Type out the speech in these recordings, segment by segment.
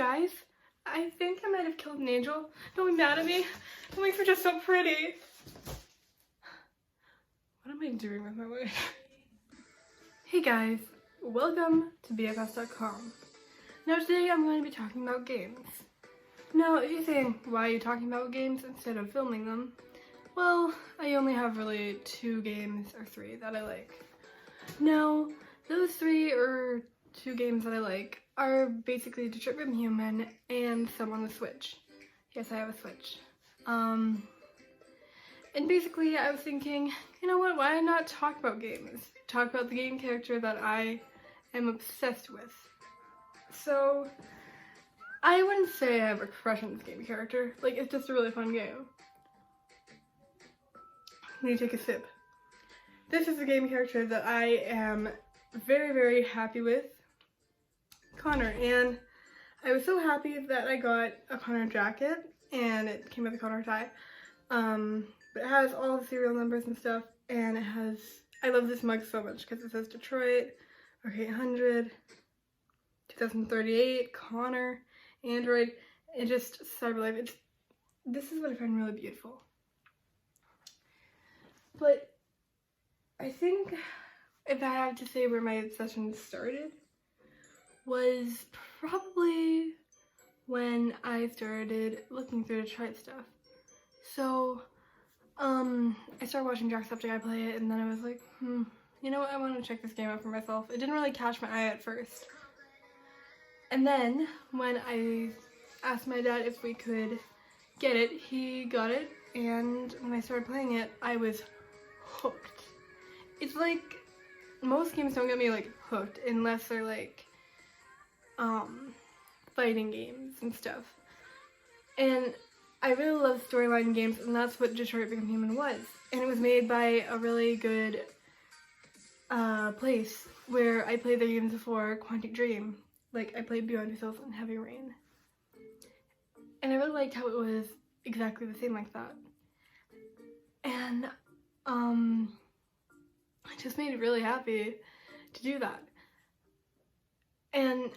guys, I think I might have killed an angel. Don't be mad at me. The wings are just so pretty. What am I doing with my wig? Hey guys, welcome to BFS.com. Now today I'm going to be talking about games. Now if you're saying, why are you talking about games instead of filming them? Well, I only have really 2 games or 3 that I like. Now, those 3 or 2 games that I like are basically Detroit Become Human and some on the Switch. Yes, I have a Switch. And basically I was thinking, you know what, why not talk about games? Talk about the game character that I am obsessed with. So, I wouldn't say I have a crush on this game character. Like, it's just a really fun game. Let me take a sip. This is a game character that I am very, very happy with. Connor, and I was so happy that I got a Connor jacket and it came with a Connor tie. But it has all the serial numbers and stuff, and it has, I love this mug so much because it says Detroit, Arc800, 2038, Connor, Android, and just Cyberlife. This is what I find really beautiful. But I think if I had to say where my obsession started was probably when I started looking through Detroit stuff. So, I started watching Jacksepticeye play it, and then I was like, you know what, I want to check this game out for myself. It didn't really catch my eye at first. And then, when I asked my dad if we could get it, he got it, and when I started playing it, I was hooked. It's like, most games don't get me, like, hooked, unless they're, like, fighting games and stuff. And I really love storyline games, and that's what Detroit Become Human was. And it was made by a really good place where I played the games before, Quantic Dream. Like, I played Beyond Two Souls and Heavy Rain. And I really liked how it was exactly the same like that. And, it just made me really happy to do that. And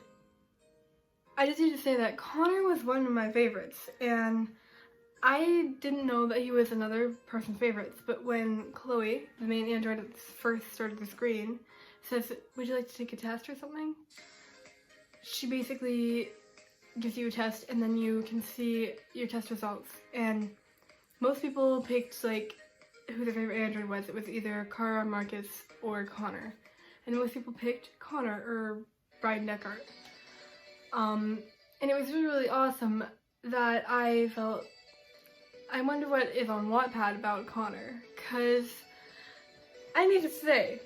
I just need to say that Connor was one of my favorites, and I didn't know that he was another person's favorites, but when Chloe, the main android that first started the screen, says, would you like to take a test or something? She basically gives you a test, and then you can see your test results, and most people picked, like, who their favorite android was. It was either Kara, Marcus, or Connor, and most people picked Connor or Brian Deckard. And it was really, really awesome that I felt, I wonder what is on Wattpad about Connor, because I need to say,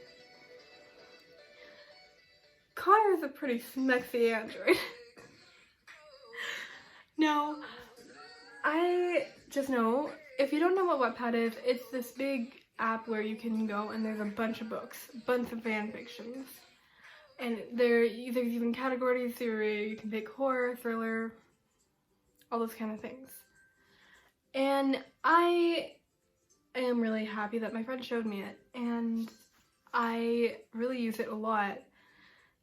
Connor is a pretty smexy android. Now, I just know, if you don't know what Wattpad is, it's this big app where you can go and there's a bunch of books, a bunch of fan fictions. And there's even categories where you can pick horror, thriller, all those kind of things. And I am really happy that my friend showed me it, and I really use it a lot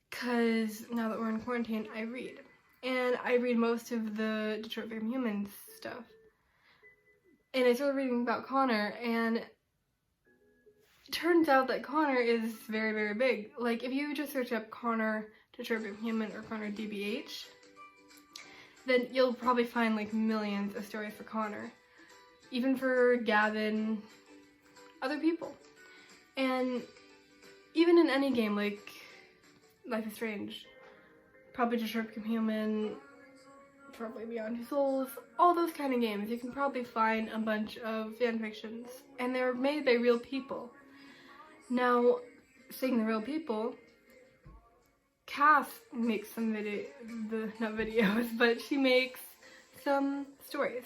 because now that we're in quarantine, I read. And I read most of the Detroit Become Human stuff. And I started reading about Connor, and it turns out that Connor is very, very big. Like, if you just search up Connor Detroit Become Human or Connor DBH, then you'll probably find like millions of stories for Connor. Even for Gavin, other people. And even in any game like Life is Strange, probably Detroit Become Human, probably Beyond Two Souls, all those kind of games, you can probably find a bunch of fanfictions. And they're made by real people. Now, saying the real people, Cass makes some not videos, but she makes some stories.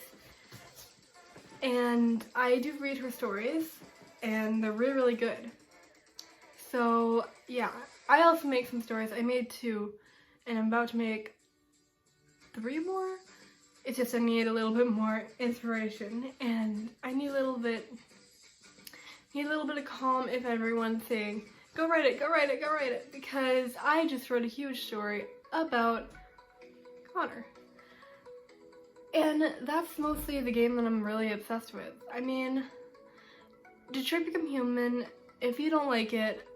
And I do read her stories, and they're really, really good. So, yeah. I also make some stories. I made 2, and I'm about to make 3 more. It's just I need a little bit more inspiration, and I need a little bit of calm if everyone's saying, go write it, go write it, go write it, because I just wrote a huge story about Connor. And that's mostly the game that I'm really obsessed with. I mean, Detroit Become Human, if you don't like it,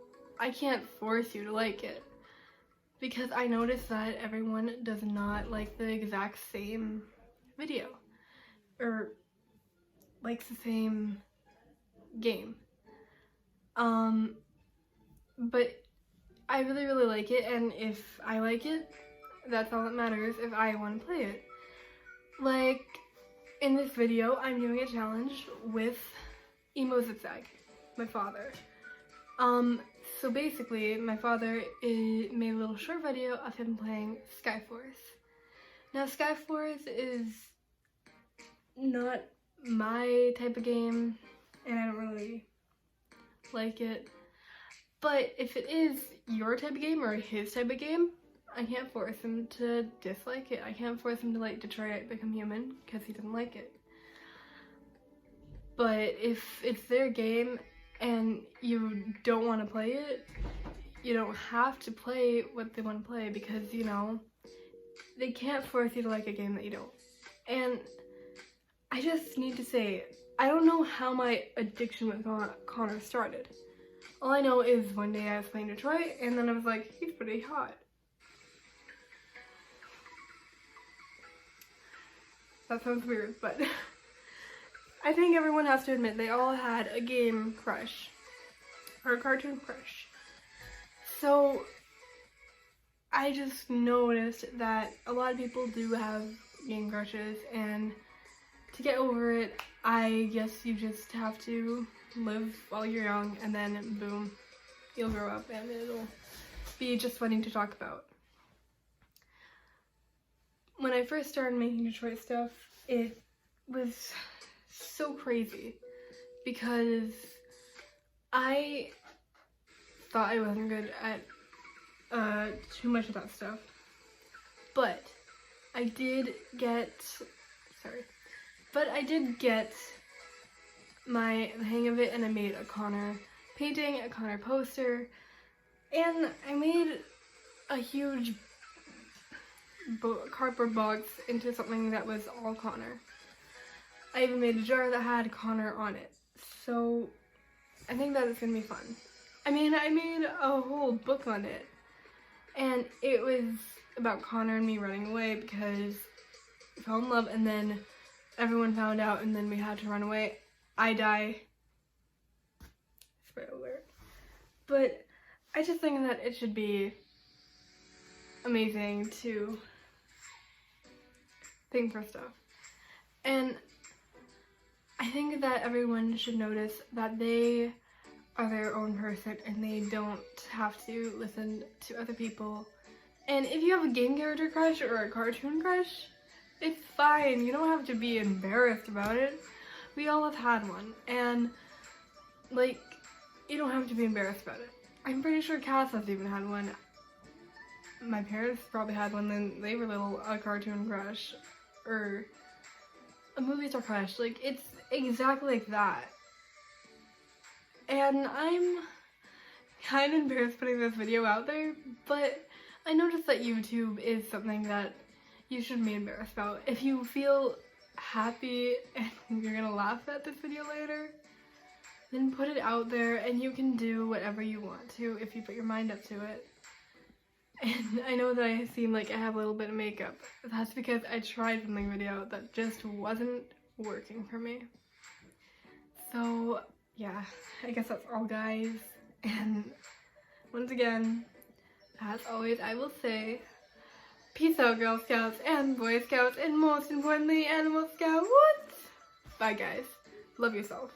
I can't force you to like it. Because I noticed that everyone does not like the exact same video. Or likes the same game. But I really, really like it, and if I like it, that's all that matters if I want to play it. Like, in this video, I'm doing a challenge with Emo Zigzag, my father. So basically, my father made a little short video of him playing Skyforce. Now, Skyforce is not my type of game, and I don't really like it. But if it is your type of game or his type of game, I can't force him to dislike it. I can't force him to like Detroit Become Human because he doesn't like it. But if it's their game and you don't want to play it, you don't have to play what they want to play because, you know, they can't force you to like a game that you don't. And I just need to say, I don't know how my addiction with Connor started. All I know is one day I was playing Detroit and then I was like, he's pretty hot. That sounds weird, but I think everyone has to admit they all had a game crush or a cartoon crush. So I just noticed that a lot of people do have game crushes, and to get over it, I guess you just have to live while you're young, and then boom, you'll grow up and it'll be just funny to talk about. When I first started making Detroit stuff, it was so crazy because I thought I wasn't good at too much of that stuff, but I did get the hang of it, and I made a Connor painting, a Connor poster, and I made a huge cardboard box into something that was all Connor. I even made a jar that had Connor on it, so I think that it's gonna be fun. I mean, I made a whole book on it, and it was about Connor and me running away because we fell in love, and then everyone found out, and then we had to run away. I die. Spoiler alert. But I just think that it should be amazing to think for stuff. And I think that everyone should notice that they are their own person and they don't have to listen to other people. And if you have a game character crush or a cartoon crush, it's fine. You don't have to be embarrassed about it. We all have had one, and like, you don't have to be embarrassed about it. I'm pretty sure Cass has even had one. My parents probably had one when they were little, a cartoon crush or a movie star crush. Like, it's exactly like that. And I'm kind of embarrassed putting this video out there, but I noticed that YouTube is something that you shouldn't be embarrassed about. If you feel happy and you're gonna laugh at this video later, then put it out there and you can do whatever you want to if you put your mind up to it. And I know that I seem like I have a little bit of makeup. That's because I tried filming a video that just wasn't working for me. So yeah, I guess that's all, guys. And once again, as always, I will say, peace out, Girl Scouts and Boy Scouts, and most importantly, Animal Scouts. Bye, guys. Love yourself.